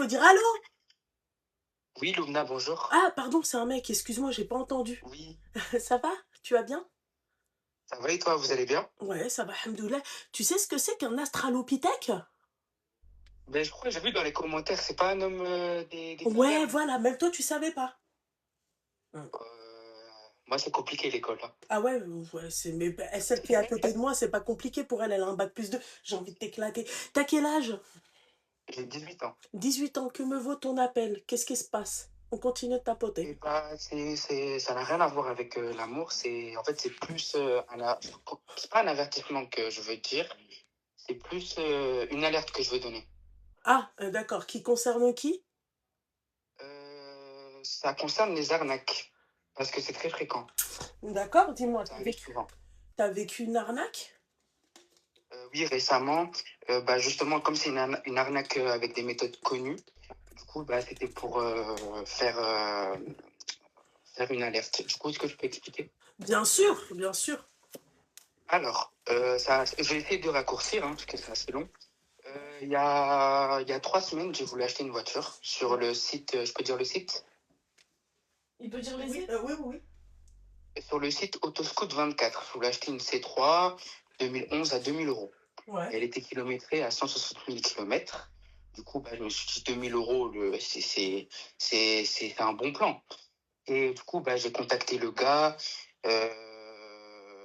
faut dire allô. Oui, Lumna, bonjour. Ah, pardon, c'est un mec, excuse-moi, j'ai pas entendu. Oui, Ça va? Tu vas bien? ça va et toi, vous allez bien? Ouais, ça va, alhamdoulilah. Tu sais ce que c'est qu'un australopithèque? Ben, je crois que j'ai vu dans les commentaires, c'est pas un homme des Ouais, cavernes. voilà, même toi, tu savais pas. Hum. Moi, c'est compliqué l'école, là. Ah ouais, ouais, mais celle qui est à côté de moi, c'est pas compliqué pour elle, elle a un bac plus 2. J'ai envie de t'éclater. T'as quel âge? J'ai 18 ans. 18 ans, que me vaut ton appel? Qu'est-ce qui se passe? On continue de tapoter. Et bah, ça n'a rien à voir avec l'amour. En fait, c'est plus c'est pas un avertissement que je veux dire. C'est plus une alerte que je veux donner. Ah, d'accord, qui concerne qui? Ça concerne les arnaques. Parce que c'est très fréquent. D'accord, dis-moi, Ça arrive souvent. t'as vécu une arnaque? Oui, récemment, bah, justement, comme c'est une arnaque avec des méthodes connues, du coup, bah, c'était pour faire une alerte. Du coup, est-ce que je peux expliquer? Bien sûr, bien sûr. Alors, je vais essayer de raccourcir, hein, parce que c'est assez long. Il y a 3 semaines, j'ai voulu acheter une voiture sur le site, je peux dire le site? Il peut dire les oui, oui, oui. Sur le site Autoscout24. Je voulais acheter une C3 2011 à 2000 euros. Ouais. Elle était kilométrée à 160 000 kilomètres. Du coup, bah, je me suis dit 2000 euros, c'est un bon plan. Et du coup, bah, j'ai contacté le gars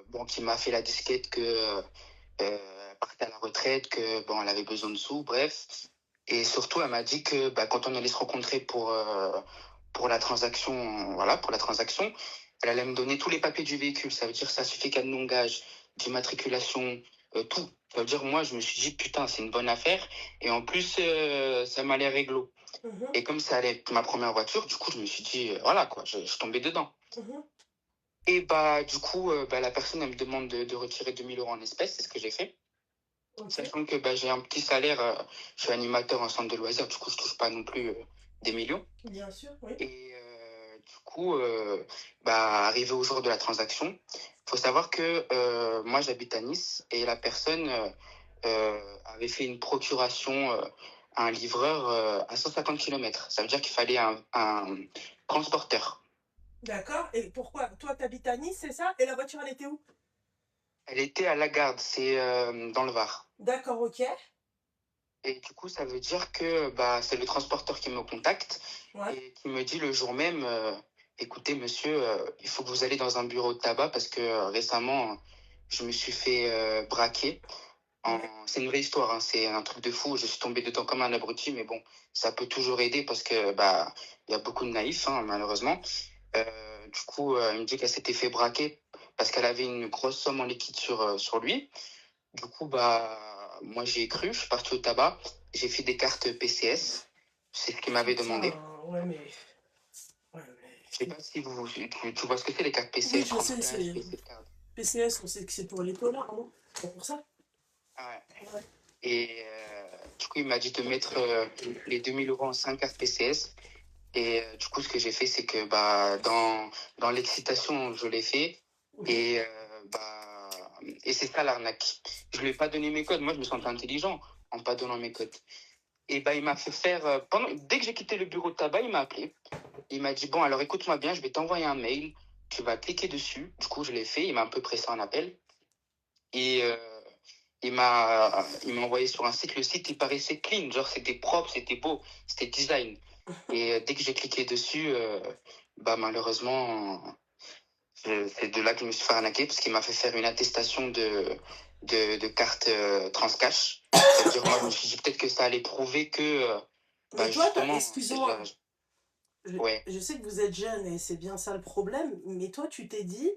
bon, qui m'a fait la disquette que elle partait à la retraite, que bon, elle avait besoin de sous, bref. Et surtout, elle m'a dit que bah, quand on allait se rencontrer pour la transaction, voilà, pour la transaction, elle allait me donner tous les papiers du véhicule. Ça veut dire certificat de non-gage, d'immatriculation, tout. Ça veut dire, moi, je me suis dit, putain, c'est une bonne affaire. Et en plus, ça m'a l'air réglo. Mhm, Et comme ça allait être ma première voiture, du coup, je me suis dit, voilà, quoi, je tombais dedans. mhm. Et bah, du coup, bah, la personne, elle me demande de retirer 2000 euros en espèces, c'est ce que j'ai fait. Ok, Sachant que bah, j'ai un petit salaire, je suis animateur en centre de loisirs, du coup, je touche pas non plus des millions. bien sûr, oui. Et du coup, bah, arrivé au jour de la transaction, il faut savoir que moi, j'habite à Nice et la personne avait fait une procuration à un livreur à 150 km. Ça veut dire qu'il fallait un transporteur. D'accord. Et pourquoi? Toi, t'habites à Nice, c'est ça? Et la voiture, elle était où? Elle était à Lagarde, c'est dans le Var. D'accord, ok. Et du coup, ça veut dire que bah, c'est le transporteur qui me contacte Ouais. et qui me dit le jour même, écoutez, monsieur, il faut que vous allez dans un bureau de tabac parce que récemment, je me suis fait braquer. Ouais. C'est une vraie histoire, hein, c'est un truc de fou. Je suis tombé dedans comme un abruti, mais bon, ça peut toujours aider parce que bah, il y a beaucoup de naïfs, hein, malheureusement. Du coup, il me dit qu'elle s'était fait braquer parce qu'elle avait une grosse somme en liquide sur lui. Du coup, bah, moi j'y ai cru, je suis parti au tabac, j'ai fait des cartes PCS, c'est ce qu'il m'avait Putain, demandé. ouais, mais. Ouais, Je sais pas si tu vois ce que c'est les cartes Oui, PCS, je sais, cambriolage, c'est PC card. PCS, on sait que c'est pour les polars, non? C'est pour ça? Ah ouais. Ouais. Et du coup, il m'a dit de mettre les 2000 euros en 5 cartes PCS. Et du coup, ce que j'ai fait, c'est que bah, dans l'excitation, je l'ai fait. Ok. Et, et c'est ça l'arnaque. Je lui ai pas donné mes codes. Moi, je me sentais intelligent en pas donnant mes codes. Et bah, il m'a fait faire. Dès que j'ai quitté le bureau de tabac, il m'a appelé. Il m'a dit, bon, alors écoute-moi bien, je vais t'envoyer un mail. Tu vas cliquer dessus. Du coup, je l'ai fait. Il m'a un peu pressé en appel. Et il m'a envoyé sur un site. Le site, il paraissait clean. Genre, c'était propre, c'était beau, c'était design. Et dès que j'ai cliqué dessus, bah, malheureusement, c'est de là que je me suis fait arnaquer parce qu'il m'a fait faire une attestation de carte Transcash. Ça veut dire, moi, je me suis dit peut-être que ça allait prouver que, Mais bah, toi, justement, excuse-moi, je, ouais. je sais que vous êtes jeune et c'est bien ça le problème, mais toi, tu t'es dit,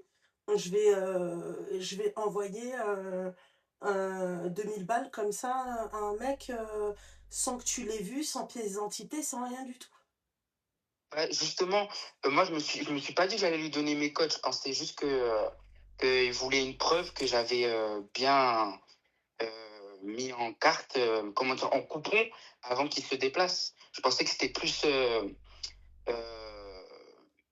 je vais envoyer 2000 balles comme ça à un mec sans que tu l'aies vu, sans pièce d'identité, sans rien du tout. Ouais, justement, moi, je me suis pas dit que j'allais lui donner mes codes. Je pensais juste qu'il voulait une preuve que j'avais bien mis en carte, comment dire, en coupon avant qu'il se déplace. Je pensais que c'était plus euh,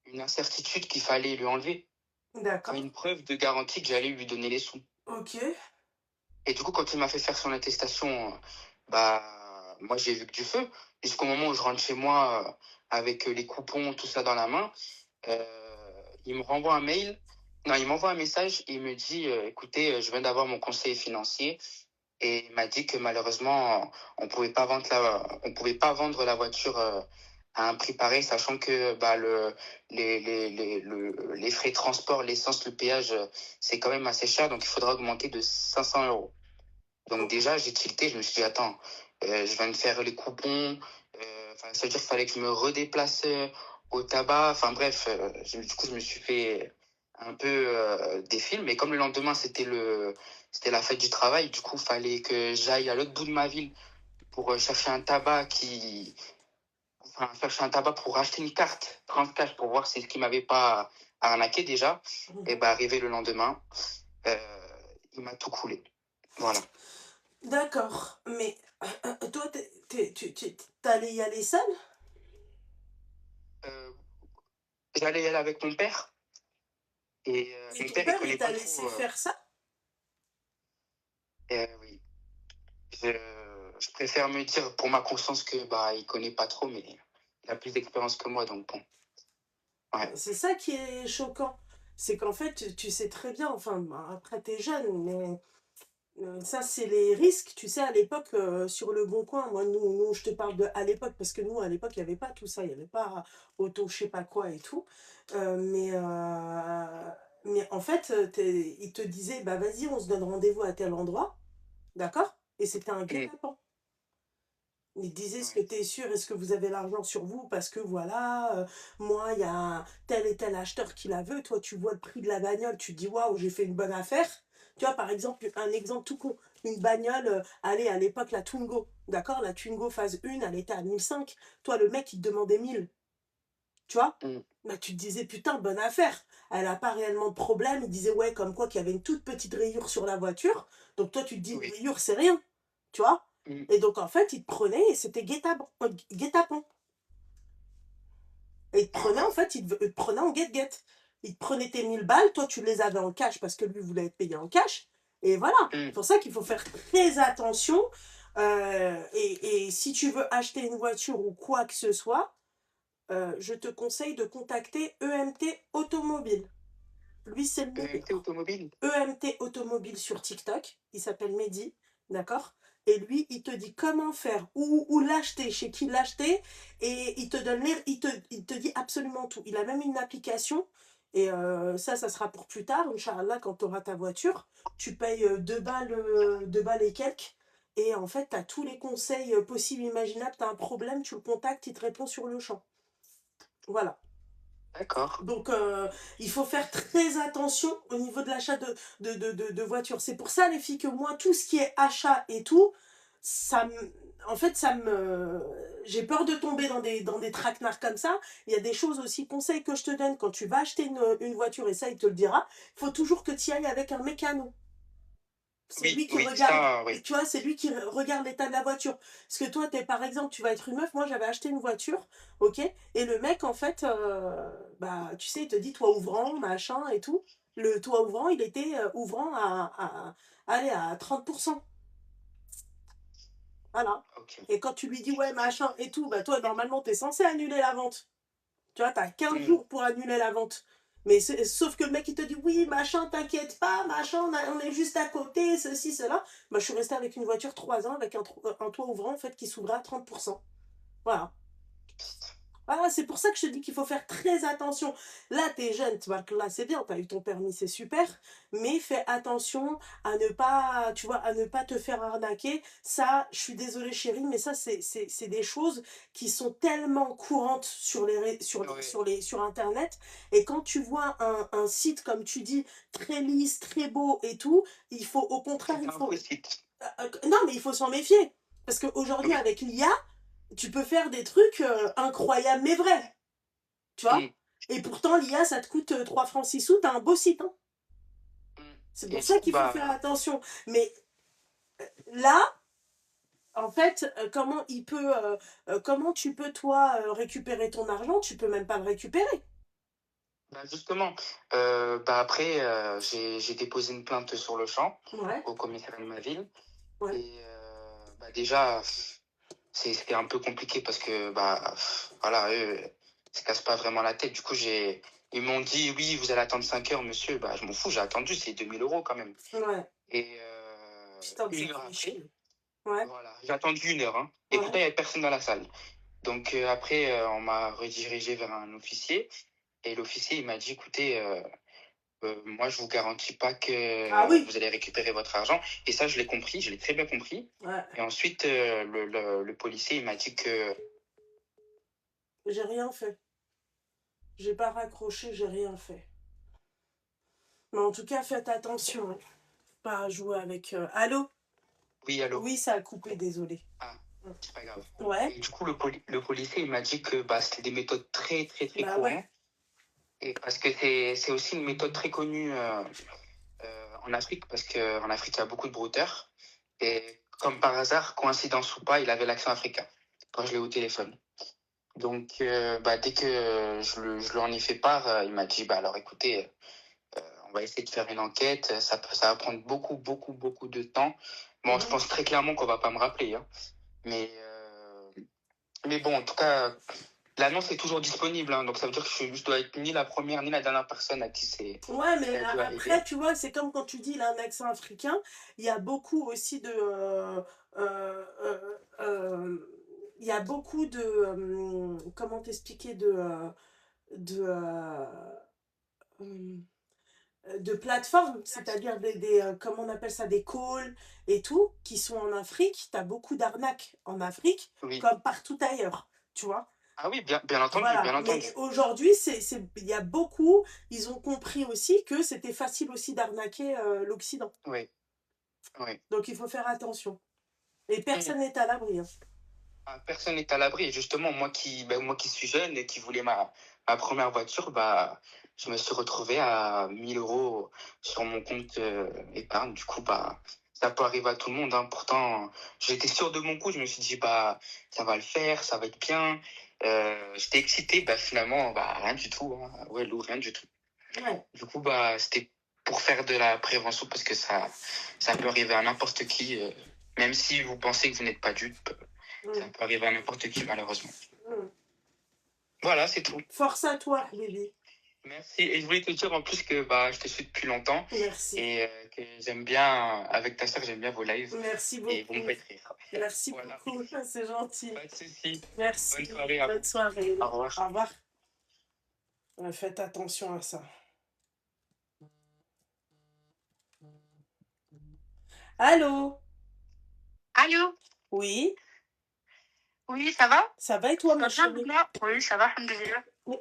une incertitude qu'il fallait lui enlever, pas D'accord. une preuve de garantie que j'allais lui donner les sous. Ok. Et du coup, quand il m'a fait faire son attestation, bah, moi, j'ai vu que du feu. Jusqu'au moment où je rentre chez moi avec les coupons, tout ça dans la main, il me renvoie un mail. Non, il m'envoie un message et il me dit, écoutez, je viens d'avoir mon conseiller financier et il m'a dit que malheureusement, on pouvait pas vendre la voiture à un prix pareil, sachant que bah, les frais de transport, l'essence, le péage, c'est quand même assez cher, donc il faudra augmenter de 500 euros. Donc Ok. déjà, j'ai tilté, je me suis dit, attends, je viens de faire les coupons, ça veut dire qu'il fallait que je me redéplace au tabac, enfin bref, du coup, je me suis fait un peu des films, mais comme le lendemain, c'était la fête du travail, du coup, il fallait que j'aille à l'autre bout de ma ville pour chercher un tabac enfin, chercher un tabac pour acheter une carte Transcash pour voir si ce qui m'avait pas arnaqué déjà, et Mhm. bah, arrivé le lendemain, il m'a tout coulé. Voilà. D'accord, mais toi, t'allais y aller seul? Euh, J'allais y aller avec mon père. Et Et mon ton père, il père, il connaît t'a pas trop. laissé faire ça? Oui. Je, je préfère me dire pour ma conscience que bah il connaît pas trop, mais il a plus d'expérience que moi, donc bon. Ouais. C'est ça qui est choquant. C'est qu'en fait, tu sais très bien, enfin, bah, après t'es jeune, mais ça, c'est les risques. Tu sais, à l'époque, sur le Bon Coin, moi, je te parle de à l'époque, parce que nous, à l'époque, il n'y avait pas tout ça, il n'y avait pas auto, je sais pas quoi et tout. Mais en fait, ils te disaient, bah vas-y, on se donne rendez-vous à tel endroit, d'accord? Et c'était un Mm. guet-apens. Ils disaient, est-ce que Ouais. tu es sûr, est-ce que vous avez l'argent sur vous? Parce que voilà, moi, il y a tel et tel acheteur qui la veut. Toi, tu vois le prix de la bagnole, tu te dis, waouh, j'ai fait une bonne affaire. Tu vois, par exemple, un exemple tout con, une bagnole, allez, à l'époque, la Twingo, d'accord? La Twingo phase 1, elle était à 1005. Toi, le mec, il te demandait 1000, tu vois? Mm. Bah, tu te disais, putain, bonne affaire. Elle n'a pas réellement de problème. Il disait, ouais, comme quoi qu'il y avait une toute petite rayure sur la voiture. Donc, toi, tu te dis, une Oui. rayure, c'est rien, tu vois? Mm. Et donc, en fait, il te prenait et c'était guet-apens. Et il te Ah prenait, en ouais. fait, il te prenait en guet-guet. Il te prenait tes 1000 balles, toi, tu les avais en cash parce que lui voulait être payé en cash. Et voilà. Mm. C'est pour ça qu'il faut faire très attention. Et si tu veux acheter une voiture ou quoi que ce soit, je te conseille de contacter EMT Automobile. Lui, c'est le EMT meilleur. automobile? EMT Automobile sur TikTok. Il s'appelle Mehdi, d'accord? Et lui, il te dit comment faire, où l'acheter, chez qui l'acheter, et il te donne il te dit absolument tout. Il a même une application, et ça sera pour plus tard, Inch'Allah, quand tu auras ta voiture. Tu payes 2 balles et quelques, et en fait, tu as tous les conseils possibles, imaginables. Tu as un problème, tu le contactes, il te répond sur le champ. Voilà. D'accord. Donc, il faut faire très attention au niveau de l'achat de voitures. C'est pour ça, les filles, que moi, tout ce qui est achat et tout, ça me, en fait, j'ai peur de tomber dans des traquenards comme ça. Il y a des choses aussi, conseils que je te donne quand tu vas acheter une voiture, et ça, il te le dira. Il faut toujours que tu y ailles avec un mécano. C'est Oui, lui qui oui, regarde, ça, oui. tu vois, c'est lui qui regarde l'état de la voiture. Parce que toi, par exemple, tu vas être une meuf. Moi, j'avais acheté une voiture, ok? Et le mec, en fait, bah, tu sais, il te dit toit ouvrant, machin et tout. Le toit ouvrant, il était ouvrant allez, à 30%. Voilà. Ok. Et quand tu lui dis, ouais, machin et tout, bah, toi, normalement, t'es censé annuler la vente. Tu vois, t'as 15 Mm. jours pour annuler la vente. Mais sauf que le mec, il te dit, oui, machin, t'inquiète pas, machin, on est juste à côté, ceci, cela. Bah, je suis restée avec une voiture 3 ans avec un toit ouvrant, en fait, qui s'ouvrait à 30%. Voilà. Voilà, c'est pour ça que je te dis qu'il faut faire très attention. Là, t'es jeune, tu vois, là, c'est bien, t'as eu ton permis, c'est super, mais fais attention à ne pas, tu vois, à ne pas te faire arnaquer. Ça, je suis désolée, chérie, mais ça, c'est des choses qui sont tellement courantes Ouais. sur Internet. Et quand tu vois un site, comme tu dis, très lisse, très beau et tout, il faut, au contraire, C'est il un faux faut, site. non, mais il faut s'en méfier. Parce qu'aujourd'hui, Oui. avec l'IA, tu peux faire des trucs incroyables mais vrais, tu vois. Mm. Et pourtant, l'IA, ça te coûte 3 francs 6 sous, t'as un beau site, hein. Mm. C'est Et pour du ça coup, qu'il faut faire bah, attention. Mais là, en fait, comment tu peux, toi, récupérer ton argent? Tu peux même pas le récupérer. bah justement, bah après, j'ai déposé une plainte sur le champ Ouais, au commissariat de ma ville. ouais. Et bah déjà, c'était un peu compliqué parce que, bah, voilà, eux, ils se cassent pas vraiment la tête. Du coup, ils m'ont dit, oui, vous allez attendre 5 heures, monsieur. Bah, je m'en fous, j'ai attendu, c'est 2 000 € quand même. Ouais. Et Putain, que ça 1 heure fait après, chier. Ouais, voilà, j'ai attendu 1 heure, hein. Et pourtant, ouais. il n'y avait personne dans la salle. Donc, après, on m'a redirigé vers un officier. Et l'officier, il m'a dit, écoutez, moi, je vous garantis pas Ah que oui, vous allez récupérer votre argent. Et ça, je l'ai compris, je l'ai très bien compris. ouais. Et ensuite, le policier, il m'a dit que J'ai rien fait. J'ai pas raccroché, j'ai rien fait. Mais en tout cas, faites attention, hein. Pas jouer avec. Allô? oui, allô? Oui, ça a coupé, désolé. Ah, c'est pas grave. Ouais, Et du coup, le policier, il m'a dit que bah, c'était des méthodes très, très, très bah ouais. courantes. Et parce que c'est aussi une méthode très connue en Afrique, parce qu'en Afrique, il y a beaucoup de brouteurs. Et comme par hasard, coïncidence ou pas, il avait l'accent africain quand je l'ai au téléphone. Donc, bah, dès que je lui en ai fait part, il m'a dit, bah, alors écoutez, on va essayer de faire une enquête. Ça va prendre beaucoup, beaucoup, beaucoup de temps. Bon, je Mhm. pense très clairement qu'on va pas me rappeler, hein. Mais, mais bon, en tout cas, l'annonce est toujours disponible, hein. Donc ça veut dire que je dois être ni la première ni la dernière personne à qui Ouais, mais ça a dû après, arriver. tu vois, c'est comme quand tu dis, il a un accent africain, il y a beaucoup aussi de. Euh, euh, il y a beaucoup de. Comment t'expliquer de, hum, de plateformes, c'est-à-dire comment on appelle ça, des calls et tout, qui sont en Afrique. Tu as beaucoup d'arnaques en Afrique, Oui. comme partout ailleurs, tu vois. Ah oui, bien entendu, Voilà, bien mais entendu. aujourd'hui, il y a beaucoup, ils ont compris aussi que c'était facile aussi d'arnaquer l'Occident. Oui, oui. Donc il faut faire attention. Et Mm. personne n'est à l'abri, hein. Ah, personne n'est à l'abri. Et justement, moi qui suis jeune et qui voulais ma première voiture, bah, je me suis retrouvé à 1 000 € sur mon compte épargne. Du coup, bah, ça peut arriver à tout le monde, hein. Pourtant, j'étais sûr de mon coup. Je me suis dit, bah, ça va le faire, ça va être bien. J'étais excité. Bah, finalement, bah, rien du tout, hein. Ouais, lourd, rien du tout. Ouais. Du coup, bah, c'était pour faire de la prévention parce que ça peut arriver à n'importe qui. Même si vous pensez que vous n'êtes pas dupe, ça Mm, peut arriver à n'importe qui, malheureusement. mm. Voilà, c'est tout. Force à toi, Lily. Merci. Et je voulais te dire en plus que bah, je te suis depuis longtemps Merci. et que j'aime bien, avec ta soeur, j'aime bien vos lives Merci et vous me beaucoup. faites rire. Merci Voilà. beaucoup. C'est gentil. Pas de soucis. Merci. Bonne soirée à Bonne vous. soirée. Au revoir. Au revoir. Ouais, faites attention à ça. Allô? Allô? Oui? Oui, ça va? Ça va et toi, Tu ma vas bien, chérie? Douglas? Oui, ça va, alhamdoulilah. Oui.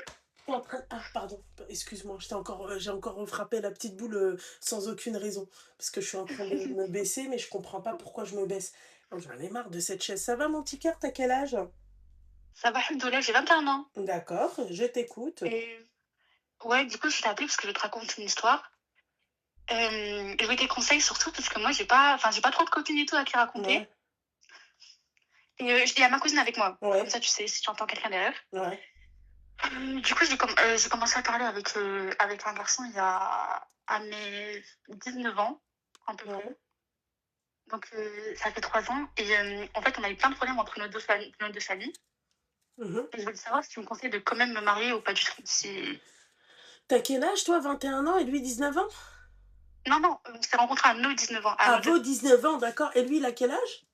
T'es en train. Ah, pardon. Excuse-moi, j'ai encore frappé la petite boule sans aucune raison. Parce que je suis en train de me baisser, mais je comprends pas pourquoi je me baisse. Oh, j'en ai marre de cette chaise. Ça va, mon petit cœur? T'as quel âge? Ça va, alhamdoulilah, j'ai 21 ans. D'accord, je t'écoute. Et ouais, du coup, je t'ai appelé parce que je vais te raconter une histoire. Je veux des conseils surtout parce que moi, j'ai pas trop de copines et tout à qui raconter. Ouais, Et il y a ma cousine avec moi. Comme ouais, ça, tu sais, si tu entends quelqu'un derrière. ouais. Du coup, j'ai commencé à parler avec un garçon à mes 19 ans, à peu près. Ouais. Donc, ça fait 3 ans. Et en fait, on a eu plein de problèmes entre nos deux familles. Mhm. Et je voulais savoir si tu me conseilles de quand même me marier ou pas du tout. T'as quel âge, toi? 21 ans et lui 19 ans? Non, non, on s'est rencontrés à nos 19 ans, à Ah, nos deux. vos 19 ans, d'accord. Et lui, il a quel âge?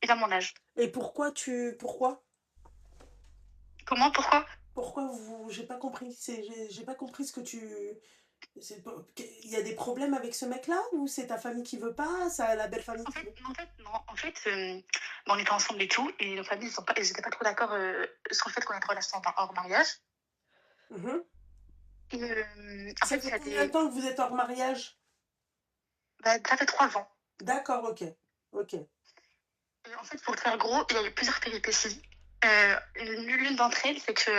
Il a mon âge. Et pourquoi? Pourquoi? Pourquoi vous. J'ai pas compris. J'ai pas compris ce que tu. Il y a des problèmes avec ce mec-là? Ou c'est ta famille qui veut pas? Ça, la belle famille En qui fait, veut? non, en fait, non. En fait, on était ensemble et tout, et nos familles, ils étaient pas trop d'accord sur le fait qu'on ait une relation hors mariage. Mhm. Et en Ça fait, il fait y a combien de temps que vous êtes hors mariage? bah, ça fait 3 ans. D'accord, ok. Ok. Et en fait, pour te faire gros, il y a eu plusieurs péripéties. L'une d'entre elles, c'est que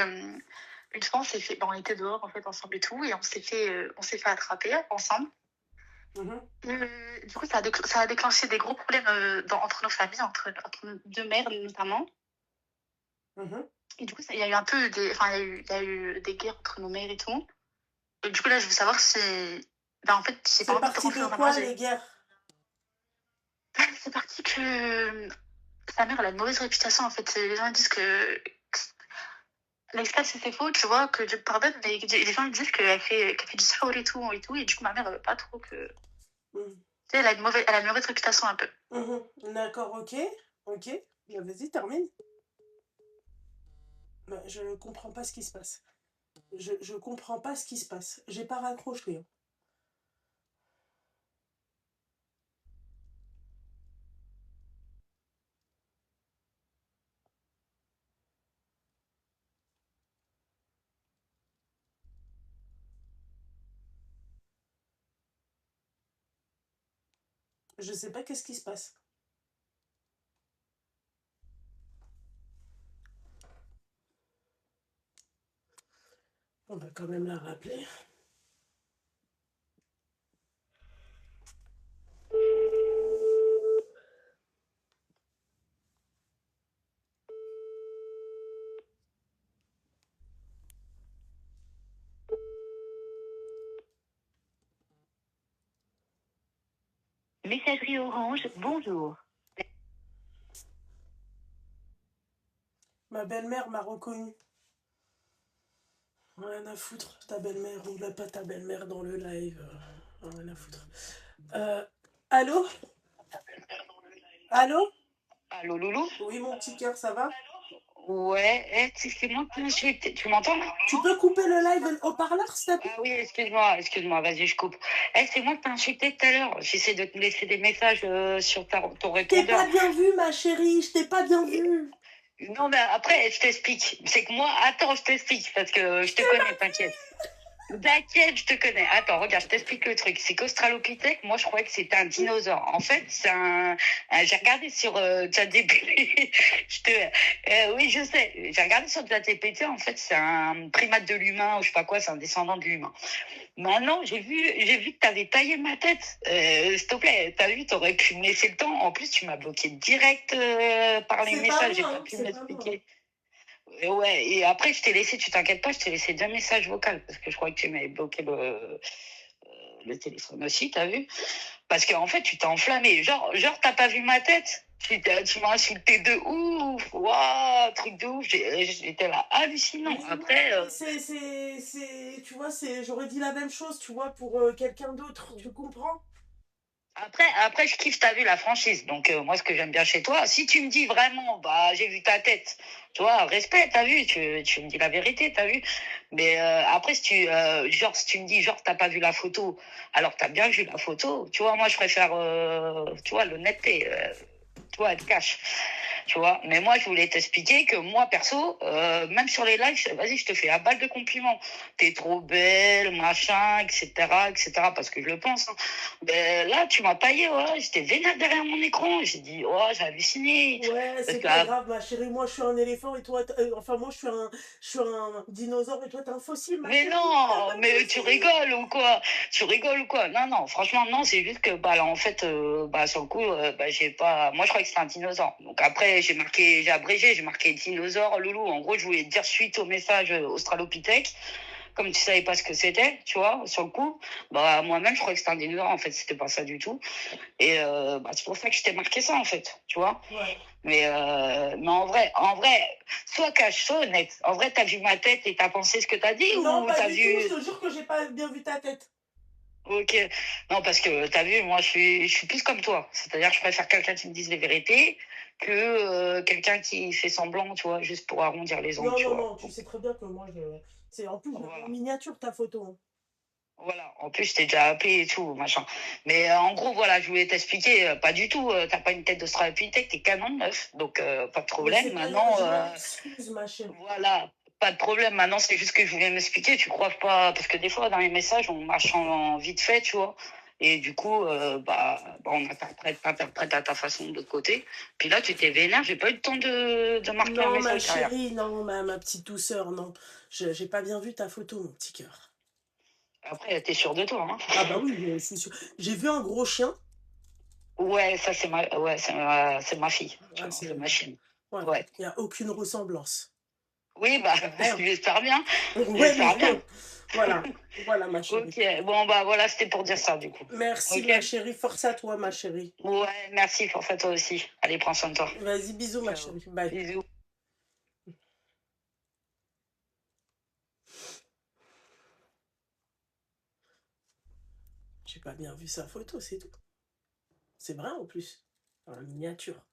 une fois, on était dehors en fait ensemble et tout, et on s'est fait attraper ensemble. Mhm. Du coup, ça a déclenché des gros problèmes entre nos familles, entre nos deux mères notamment. Mhm. Et du coup, il y a eu un peu enfin, il y a eu des guerres entre nos mères et tout. Et du coup, là, je veux savoir si, bah, en fait, j'ai pas C'est envie de parti rentrer de dans un quoi, mariage. les guerres? C'est parti que sa mère, elle a une mauvaise réputation, en fait. Les gens disent que l'expat, c'est faux, tu vois, que Dieu pardonne, mais les gens disent qu'elle fait du sport et tout, et du coup, ma mère, elle veut pas trop que... Mhm. Tu sais, elle a une mauvaise réputation, un peu. D'accord, ok. Ok. Bah, vas-y, termine. Bah, je comprends pas ce qui se passe. Je comprends pas ce qui se passe. J'ai pas raccroché, hein. Je sais pas qu'est-ce qui se passe. On va quand même la rappeler. Messagerie Orange, bonjour. Ma belle-mère m'a reconnu. Rien à foutre, ta belle-mère ou pas ta belle-mère dans le live. Rien à foutre. Allô? Allô? Allô, Loulou? Oui, mon petit cœur, ça va? Ouais, c'est moi qui m'insulte. Tu m'entends là? Tu peux couper le live au parleur, s'il te plaît? Ah oui, excuse-moi, vas-y, je coupe. C'est moi qui t'ai insulté tout à l'heure. J'essaie de te laisser des messages sur ton Je t'ai pas répondeur. bien vu, ma chérie, je t'ai pas bien vu. Non, mais après, je t'explique. C'est que moi, attends, je t'explique, parce que je te connais, t'inquiète. T'inquiète, je te connais. Attends, regarde, je t'explique le truc. C'est qu'Australopithèque, moi, je croyais que c'était un dinosaure. En fait, c'est j'ai regardé sur ChatGPT. Oui, je sais. J'ai regardé sur ChatGPT. En fait, c'est un primate de l'humain, ou je sais pas quoi, c'est un descendant de l'humain. Maintenant, j'ai vu que t'avais taillé ma tête. S'il te plaît, t'as vu, t'aurais pu me laisser le temps. En plus, tu m'as bloqué direct par les C'est pas messages. J'ai moi, pas hein, pu c'est pas moi. m'expliquer. Ouais, et après, je t'ai laissé, tu t'inquiètes pas, je t'ai laissé 2 messages vocaux parce que je croyais que tu m'avais bloqué le téléphone aussi, t'as vu? Parce qu'en fait, tu t'es enflammé. Genre, t'as pas vu ma tête? Tu m'as insulté de ouf. Waouh, truc de ouf. J'étais là hallucinant. Mais Après, ouais, tu vois, j'aurais dit la même chose, tu vois, pour quelqu'un d'autre, tu comprends? après, je kiffe, t'as vu, la franchise. Donc, moi, ce que j'aime bien chez toi, si tu me dis vraiment, bah, j'ai vu ta tête, tu vois, respect, t'as vu, tu me dis la vérité, t'as vu. Mais après, si tu me dis, genre, t'as pas vu la photo, alors t'as bien vu la photo, tu vois, moi, je préfère, tu vois, l'honnêteté, tu vois, être cash. Tu vois, mais moi, je voulais t'expliquer que moi, perso, même sur les lives, vas-y, je te fais la balle de compliments. T'es trop belle, machin, etc., etc., parce que je le pense, hein. Mais là, tu m'as taillé, ouais, j'étais vénère derrière mon écran. J'ai dit, oh, j'ai halluciné. Ouais, Parce c'est que, pas grave, ma chérie, moi je suis un éléphant et toi, enfin moi je suis un dinosaure et toi t'es un fossile, ma mais chérie, t'es non, un mais tu fossile. rigoles ou quoi? Tu rigoles ou quoi? Non, non, franchement, non, c'est juste que, bah, là, en fait, bah, sur le coup, bah, j'ai pas, moi, je croyais que c'était un dinosaure. Donc après, j'ai abrégé, j'ai marqué dinosaure, loulou. En gros, je voulais dire suite au message Australopithèque. Comme tu savais pas ce que c'était, tu vois, sur le coup, bah, moi-même, je croyais que c'était un dinosaure. En fait, c'était pas ça du tout. Et, bah, c'est pour ça que je t'ai marqué ça, en fait, tu vois. Ouais. Mais en vrai, sois cash, sois honnête. En vrai, t'as vu ma tête et t'as pensé ce que t'as dit Non, ou pas t'as du tout, vu... je te jure que j'ai pas bien vu ta tête. Ok. Non, parce que t'as vu, moi, je suis plus comme toi. C'est-à-dire que je préfère quelqu'un qui me dise les vérités que quelqu'un qui fait semblant, tu vois, juste pour arrondir les angles, Non, tu non, vois. non, tu sais très bien que moi c'est en plus je l'ai en Voilà. miniature ta photo, hein. Voilà, en plus, je t'ai déjà appelé et tout, machin. Mais en gros, voilà, je voulais t'expliquer, pas du tout, t'as pas une tête d'Australopithèque, t'es canon neuf, donc pas de Mais problème. c'est pas, Maintenant, je m'en excuse, ma chérie. voilà, pas de problème. Maintenant, c'est juste que je voulais m'expliquer, tu crois pas, parce que des fois, dans les messages, on marche en vite fait, tu vois. Et du coup, bah, on interprète à ta façon de l'autre côté. Puis là, tu t'es vénère, j'ai pas eu le temps de marquer un Non, ma message derrière. chérie, non, ma petite douceur, non. J'ai pas bien vu ta photo, mon petit cœur. Après, t'es sûr de toi, hein? Ah bah oui, je suis sûre. J'ai vu un gros chien. Ouais, ça, c'est ma fille, tu Ah, vois, c'est ma chienne. ouais, Ouais. il n'y a aucune ressemblance. Oui, bah, Rien. j'espère bien. Ouais, J'espère bien. voilà. Voilà, ma chérie. Ok, bon, bah voilà, c'était pour dire ça, du coup. Merci, Ok. ma chérie. Force à toi, ma chérie. Ouais, merci, pour ça, toi aussi. Allez, prends soin de toi. Vas-y, bisous, ma Ciao. chérie. Bye. Bisous. J'ai pas bien vu sa photo, c'est tout. C'est vrai en plus. En miniature.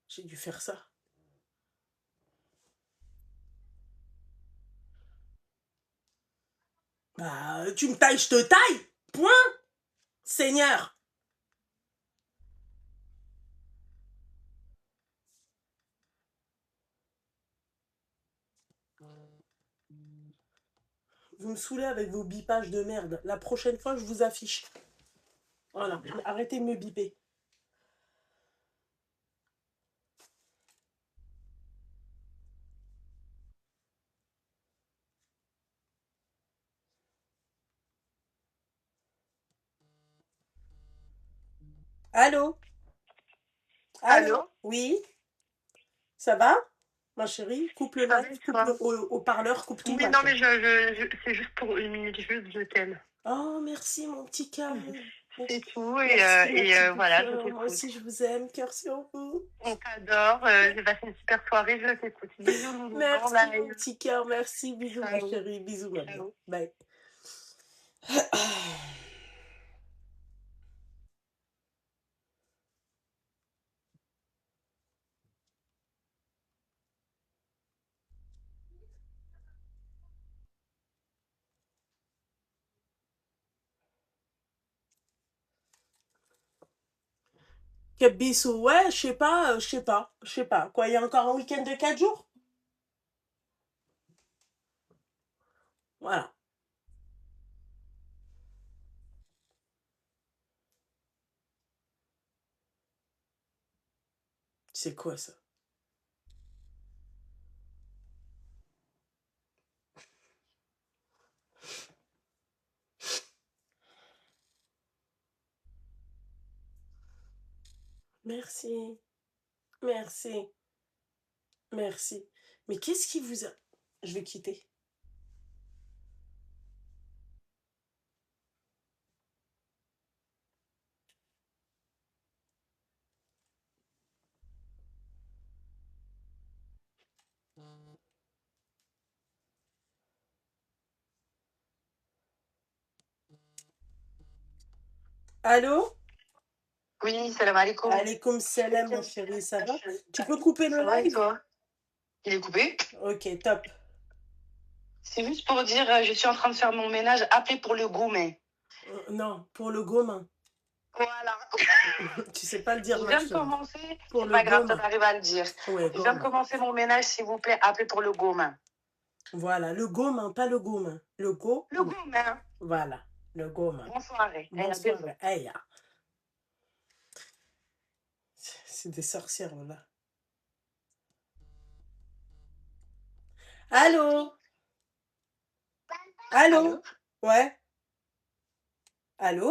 J'ai dû faire ça. Bah, tu me tailles, je te taille. Point. Seigneur. Vous me saoulez avec vos bipages de merde. La prochaine fois, je vous affiche. Voilà. Arrêtez de me biper. Allô? Allô? Allô? Oui? Ça va? Ma chérie, coupe le Ça va live, et coupe toi? le haut-parleur, coupe tout. Oui, ma non, chérie. mais c'est juste pour une minute, juste je t'aime. Oh, merci, mon petit cœur. C'est tout, Merci, mon petit voilà, je cœur. Moi t'écoute. aussi, je vous aime. Cœur sur vous. On t'adore, j'ai passé une super soirée, je t'écoute. Bisous, loulou, bon Merci, mon live. petit cœur. Merci. Bisous, ma Ciao. chérie. Bisous, ma bien. Ciao. Bye. Quel bisou. Ouais, je sais pas. Quoi, il y a encore un week-end de 4 jours? Voilà. C'est quoi ça? Merci. Merci. Merci. Mais qu'est-ce qui vous a... Je vais quitter. Allô? Oui, salam alaikum. Alaikum salam, mon chéri, ça va? Tu peux couper le Ça va et live? toi? Il est coupé? Ok, top. C'est juste pour dire, je suis en train de faire mon ménage, appelez pour le gourmet. Non, pour le gomin. Voilà. Tu sais pas le dire, Je ma viens de chérie. commencer, Pour c'est le pas grave, gomin. t'arrives à le dire. Ouais, Je viens de gomin. commencer mon ménage, s'il vous plaît, appelez pour le gourmet. Voilà, le gomin, pas le gomin. Le go. Le gourmet. Voilà, le gomin. Bonsoir. Bonsoir. Hey, c'est des sorcières, là. Allô? Allô? Ouais? Allô?